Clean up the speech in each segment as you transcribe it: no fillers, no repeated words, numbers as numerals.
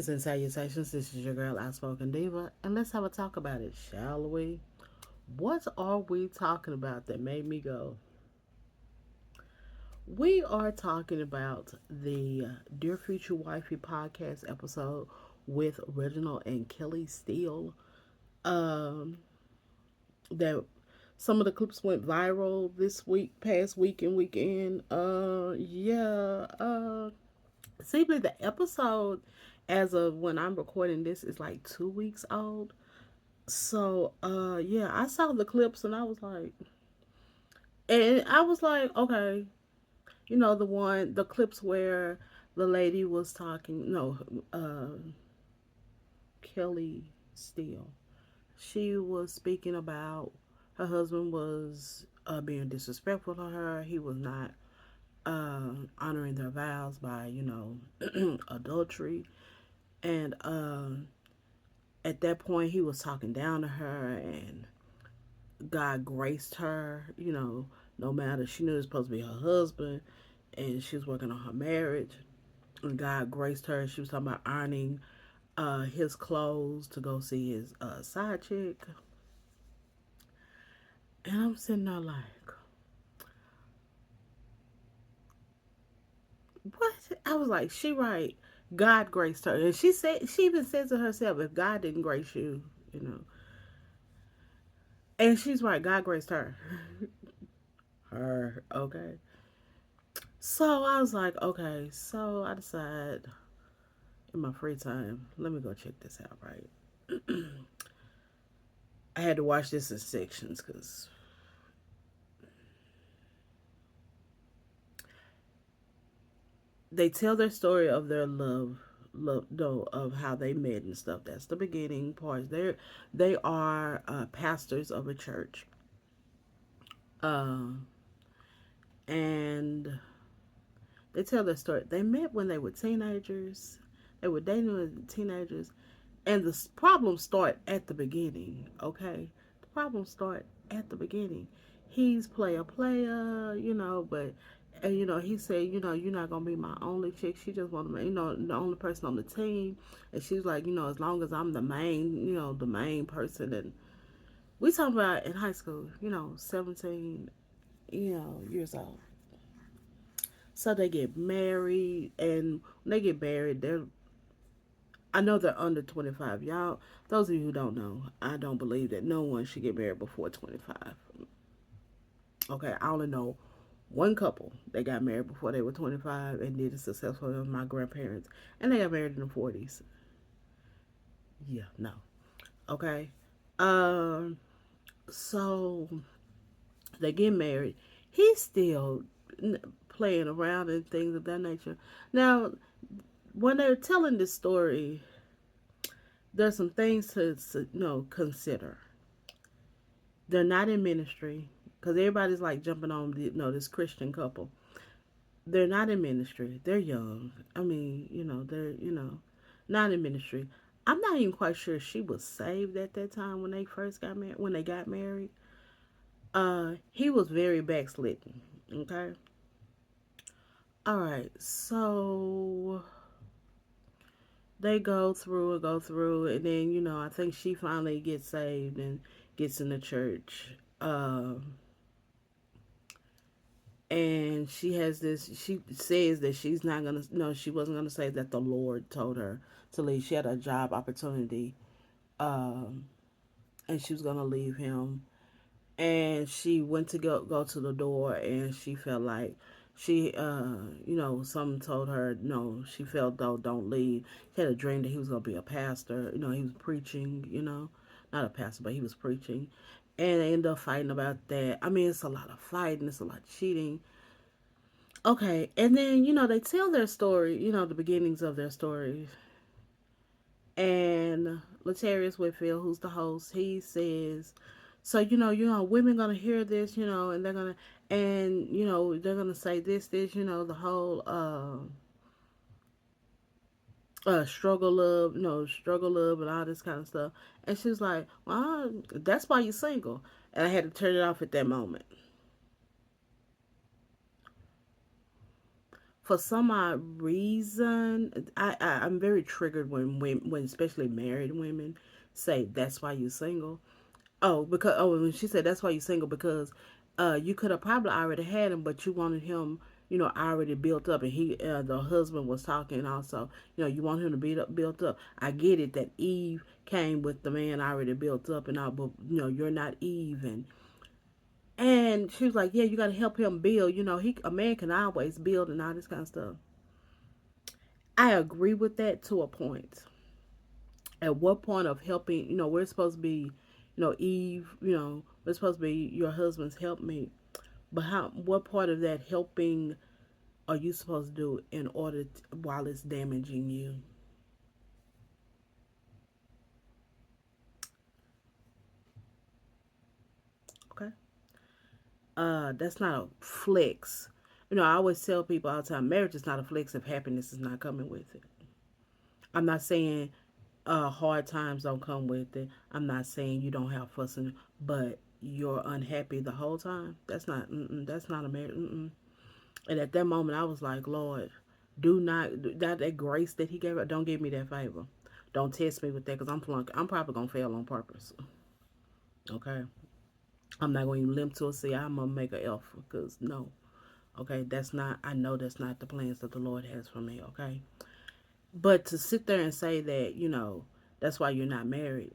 Greetings and salutations. This is your girl, Outspoken Diva, and let's have a talk about it, shall we? What are we talking about that made me go? We are talking about the Dear Future Wifey podcast episode with Reginald and Kelly Steele. Um, that some of the clips went viral this week, past week and weekend. Simply the episode, as of when I'm recording this, is like 2 weeks old. So, yeah, I saw the clips and I was like, okay, the clips where the lady was talking, no, Kelly Steele. She was speaking about her husband was being disrespectful to her. He was not honoring their vows by, adultery. And at that point, he was talking down to her, and God graced her, no matter. She knew it was supposed to be her husband, and she was working on her marriage. And God graced her. She was talking about ironing his clothes to go see his side chick. And I'm sitting there like, what? I was like, she right. God graced her. And she even said to herself, if God didn't grace you, you know. And she's right, God graced her. Her, okay. So I was like, okay, so I decided in my free time, let me go check this out, right? I had to watch this in sections because they tell their story of their love, no, of how they met and stuff. That's the beginning part. They are pastors of a church, uh, and they tell their story. They met when they were teenagers. They were dating when teenagers, and the problems start at the beginning. Okay, the problems start at the beginning. He's player, but and he said, you're not gonna be my only chick. She just want to, the only person on the team, and she's like, as long as I'm the main, the main person. And we talking about in high school, 17, years old. So they get married, and when they get married, I know they're under 25. Y'all, those of you who don't know, I don't believe that no one should get married before 25. Okay, I only know one couple that got married before they were 25 and did it successfully with my grandparents, and they got married in the 40s. Yeah, no. Okay. Um, so they get married. He's still playing around and things of that nature. Now, when they're telling this story, there's some things to consider. They're not in ministry because everybody's like jumping on this Christian couple. They're not in ministry. They're young. I mean, they're not in ministry. I'm not even quite sure she was saved at that time when they first got married. When they got married, he was very backslidden. Okay. All right. So they go through, and then I think she finally gets saved and gets in the church. And she has this. She says that she's not gonna. No, she wasn't gonna say that the Lord told her to leave. She had a job opportunity, um, and she was gonna leave him. And she went to go to the door, and she felt like someone told her no. She felt though don't leave. She had a dream that he was gonna be a pastor. He was preaching. Not a pastor, but he was preaching. And they ended up fighting about that. I mean, it's a lot of fighting. It's a lot of cheating. Okay, and then they tell their story, the beginnings of their story. And Latarius Whitfield, who's the host, he says, "So women gonna hear this, and they're gonna, and they're gonna say this, the whole struggle love, struggle love, and all this kind of stuff." And she's like, "Well, that's why you're single." And I had to turn it off at that moment. For some odd reason, I'm very triggered when especially married women say that's why you single. When she said that's why you single because you could have probably already had him, but you wanted him, already built up, and the husband was talking also. You want him to be built up. I get it that Eve came with the man already built up and all, but you're not Eve, and she was like, yeah, you got to help him build. A man can always build and all this kind of stuff. I agree with that to a point. At what point of helping, we're supposed to be, Eve, we're supposed to be your husband's helpmate. But what part of that helping are you supposed to do while it's damaging you? Okay. That's not a flex. I always tell people all the time, marriage is not a flex if happiness is not coming with it. I'm not saying hard times don't come with it. I'm not saying you don't have fussing, but you're unhappy the whole time. That's not a marriage. And at that moment, I was like, Lord, do not that grace that He gave. Don't give me that favor. Don't test me with that because I'm flunk. I'm probably gonna fail on purpose. Okay, I'm not going to limp to a C. I'm gonna make a F because no. Okay, that's not. I know that's not the plans that the Lord has for me. Okay, but to sit there and say that that's why you're not married.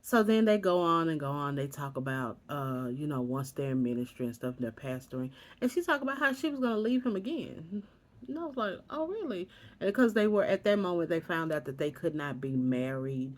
So then they go on and go on. They talk about, once they're in ministry and stuff, they're pastoring, and she talked about how she was going to leave him again. And I was like, oh really? And because they were at that moment, they found out that they could not be married.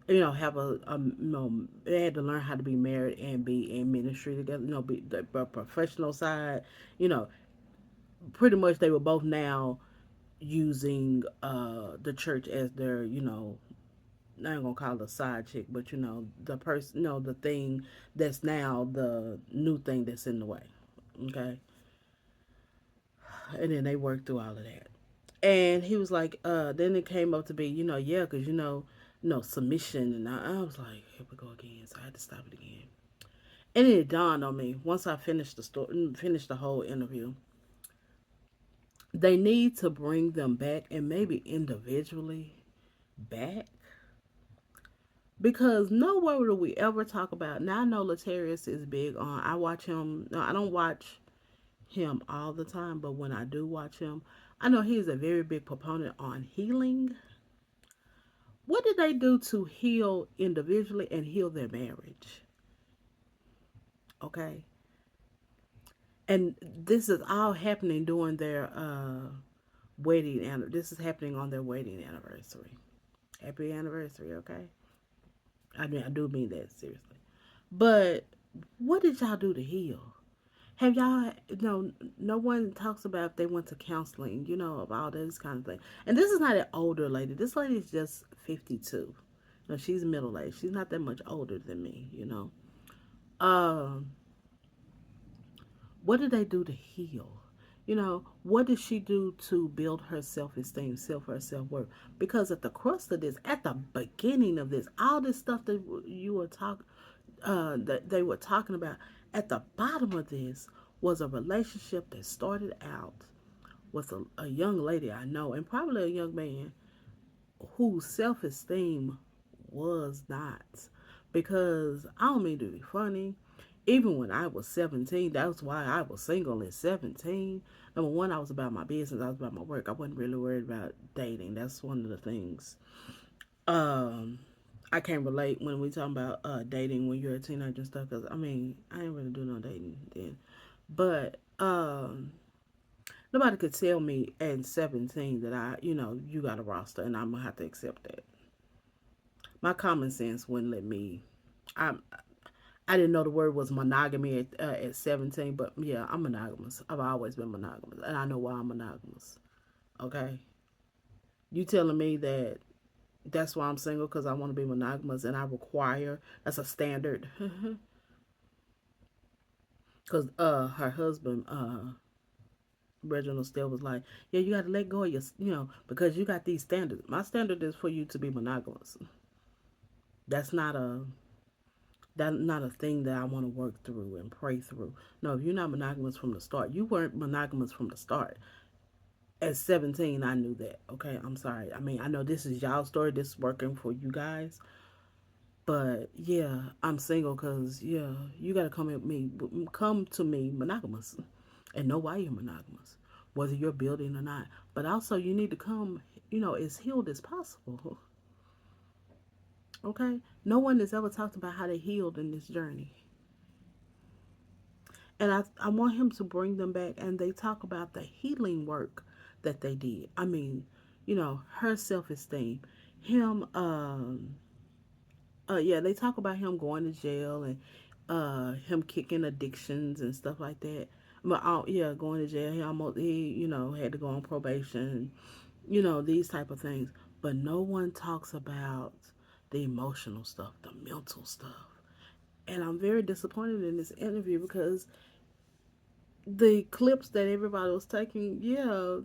Have they had to learn how to be married and be in ministry together. Be the professional side. You know, pretty much they were both now using the church as their I ain't gonna call it a side chick, but the person, the thing that's now the new thing that's in the way. Okay, and then they worked through all of that, and he was like, then it came up to be, yeah, because submission, and I was like, here we go again, so I had to stop it again, and it dawned on me once I finished the story, finished the whole interview. They need to bring them back and maybe individually back because nowhere do we ever talk about. Now I know Latarius is big on. I watch him. No, I don't watch him all the time, but when I do watch him, I know he's a very big proponent on healing. What did they do to heal individually and heal their marriage? Okay, and this is all happening during their wedding, and this is happening on their wedding anniversary. Happy anniversary, okay? I mean, I do mean that seriously. But what did y'all do to heal? Have y'all, no one talks about if they went to counseling, of all this kind of thing. And this is not an older lady. This lady is just 52. She's middle aged. She's not that much older than me. Um, what did they do to heal? What did she do to build her self esteem, her self worth? Because at the crust of this, at the beginning of this, all this stuff that you were talking, that they were talking about, at the bottom of this was a relationship that started out with a young lady I know, and probably a young man whose self esteem was not. Because I don't mean to be funny. Even when I was 17, that's why I was single at 17. Number one, I was about my business, I was about my work. I wasn't really worried about dating. That's one of the things. Um, I can't relate when we talking about dating when you're a teenager and stuff. Cause I mean, I ain't really do no dating then. But nobody could tell me at 17 that you got a roster and I'm gonna have to accept that. My common sense wouldn't let me. I I didn't know the word was monogamy at 17, but yeah, I'm monogamous. I've always been monogamous, and I know why I'm monogamous. Okay, you telling me that that's why I'm single because I want to be monogamous and I require that's a standard. Because her husband Reginald Steele was like, yeah, you got to let go of your, because you got these standards. My standard is for you to be monogamous. That's not That's not a thing that I want to work through and pray through. No, if you're not monogamous from the start, you weren't monogamous from the start. At 17, I knew that. Okay, I'm sorry. I mean, I know this is y'all story. This is working for you guys. But yeah, I'm single because, yeah, you got to come to me monogamous and know why you're monogamous, whether you're building or not. But also, you need to come, as healed as possible. Okay? No one has ever talked about how they healed in this journey. And I want him to bring them back and they talk about the healing work that they did. I mean, her self esteem. Him, yeah, they talk about him going to jail and him kicking addictions and stuff like that. But yeah, going to jail. He had to go on probation. These type of things. But no one talks about the emotional stuff, the mental stuff. And I'm very disappointed in this interview because the clips that everybody was taking, yeah,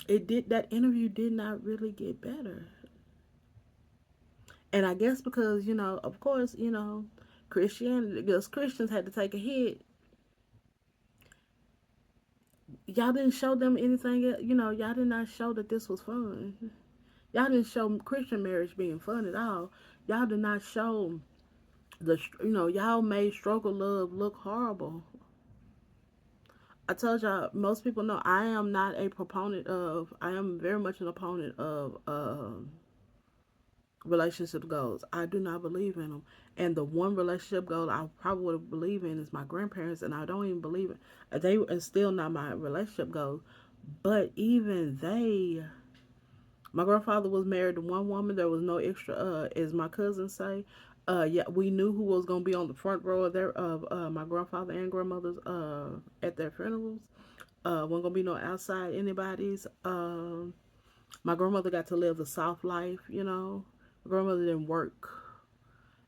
that interview did not really get better. And I guess because, of course, Christianity, because Christians had to take a hit, y'all didn't show them anything, y'all did not show that this was fun. Y'all didn't show Christian marriage being fun at all. Y'all did not show y'all made struggle love look horrible. I told y'all, most people know I am not a proponent of, I am very much an opponent of relationship goals. I do not believe in them. And the one relationship goal I probably would believe in is my grandparents, and I don't even believe it. They are still not my relationship goals. But even they, my grandfather was married to one woman. There was no extra, as my cousins say. Yeah, we knew who was gonna be on the front row of my grandfather and grandmother's at their funerals. Wasn't gonna be no outside anybody's. My grandmother got to live the soft life. My grandmother didn't work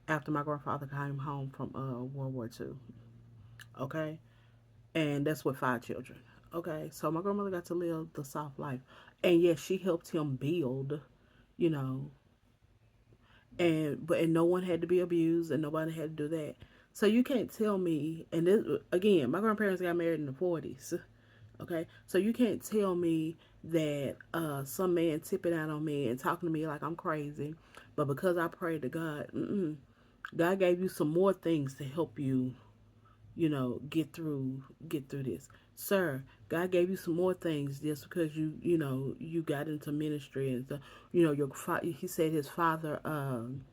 after my grandfather came home from World War II. Okay, and that's with 5 children. Okay, so my grandmother got to live the soft life, and yes, she helped him build. You know, and no one had to be abused, and nobody had to do that. So you can't tell me. And this again, my grandparents got married in the 40s. Okay, so you can't tell me that some man tipping out on me and talking to me like I'm crazy, but because I prayed to God, God gave you some more things to help you, get through this, sir. God gave you some more things just because you got into ministry and stuff. He said his father,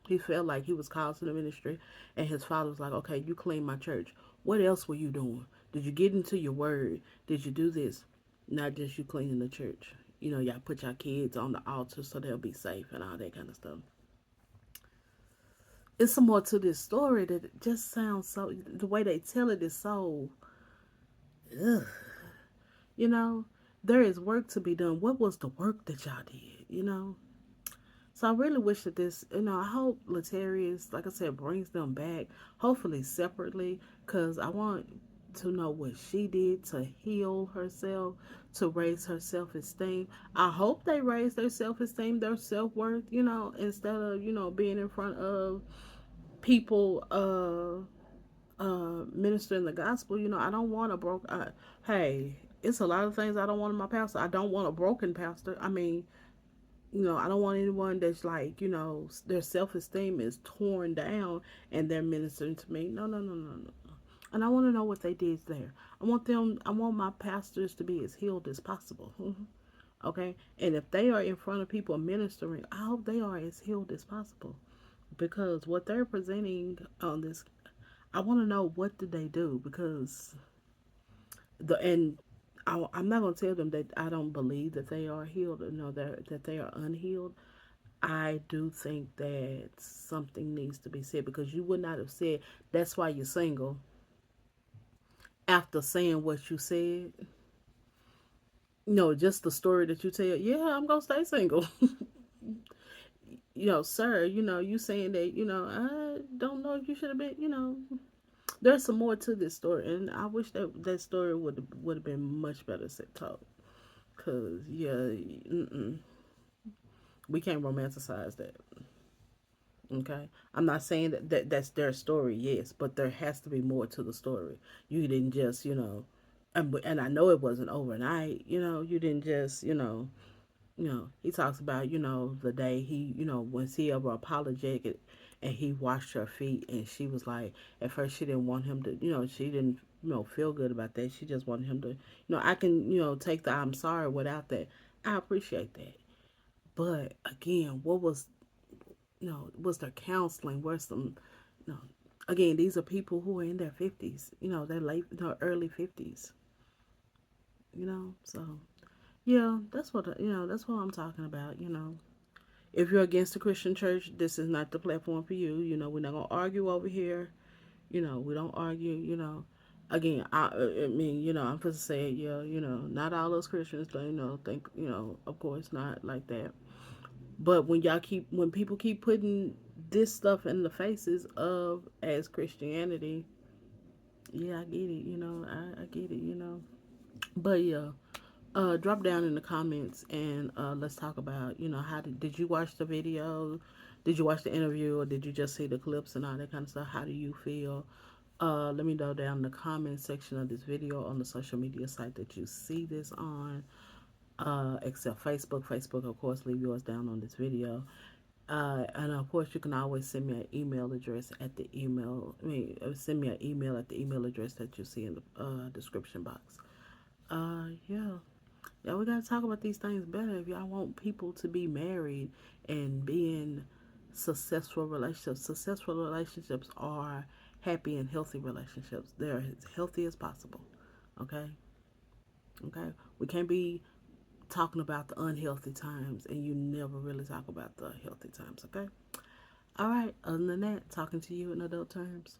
he felt like he was called to the ministry, and his father was like, okay, you clean my church. What else were you doing? Did you get into your word? Did you do this? Not just you cleaning the church. Y'all put your kids on the altar so they'll be safe and all that kind of stuff. It's some more to this story that just sounds so. The way they tell it is so. Ugh. You know, there is work to be done. What was the work that y'all did? So I really wish that I hope Latarius, like I said, brings them back, hopefully separately, because I want to know what she did to heal herself, to raise her self esteem. I hope they raise their self esteem, their self worth, instead of, being in front of people, ministering the gospel. I don't want a broke. Hey, it's a lot of things I don't want in my pastor. I don't want a broken pastor. I mean, I don't want anyone that's like, their self esteem is torn down and they're ministering to me. No, no, no, no, no. And I want to know what they did there. I want my pastors to be as healed as possible. Okay? And if they are in front of people ministering, I hope they are as healed as possible. Because what they're presenting on this, I want to know what did they do, because I'm not going to tell them that I don't believe that they are healed or no that they are unhealed. I do think that something needs to be said, because you would not have said that's why you're single after saying what you said. No, just the story that you tell. Yeah, I'm gonna stay single. Sir, you saying that, I don't know if you should have been. There's some more to this story, and I wish that story would have been much better told. Cause yeah, we can't romanticize that. Okay, I'm not saying that's their story, yes, but there has to be more to the story. You didn't just, and I know it wasn't overnight. You didn't just, he talks about, the day he, when she ever apologetic and he washed her feet, and she was like, at first she didn't want him to, she didn't, feel good about that. She just wanted him to, I can, take the I'm sorry without that. I appreciate that. But again, what was, was there counseling? Where's some, you know, again, these are people who are in their 50s, their late, early 50s, so yeah, that's what I'm talking about. If you're against the Christian church, this is not the platform for you. We're not gonna argue over here. We don't argue. Again, I mean, I'm just saying, yeah, not all those Christians, think, of course not like that. But when people keep putting this stuff in the faces of as Christianity, yeah, I get it. I get it. But yeah, drop down in the comments and let's talk about how did you watch the video, did you watch the interview, or did you just see the clips and all that kind of stuff? How do you feel? Let me know down in the comment section of this video on the social media site that you see this on, except Facebook, of course. Leave yours down on this video, and of course you can always send me an email address at the email send me an email at the email address that you see in the description box. Yeah. Yeah, we gotta talk about these things better if y'all want people to be married and be in successful relationships. Successful relationships are happy and healthy relationships. They're as healthy as possible. Okay? Okay? We can't be talking about the unhealthy times and you never really talk about the healthy times, okay? All right, other than that, talking to you in adult terms.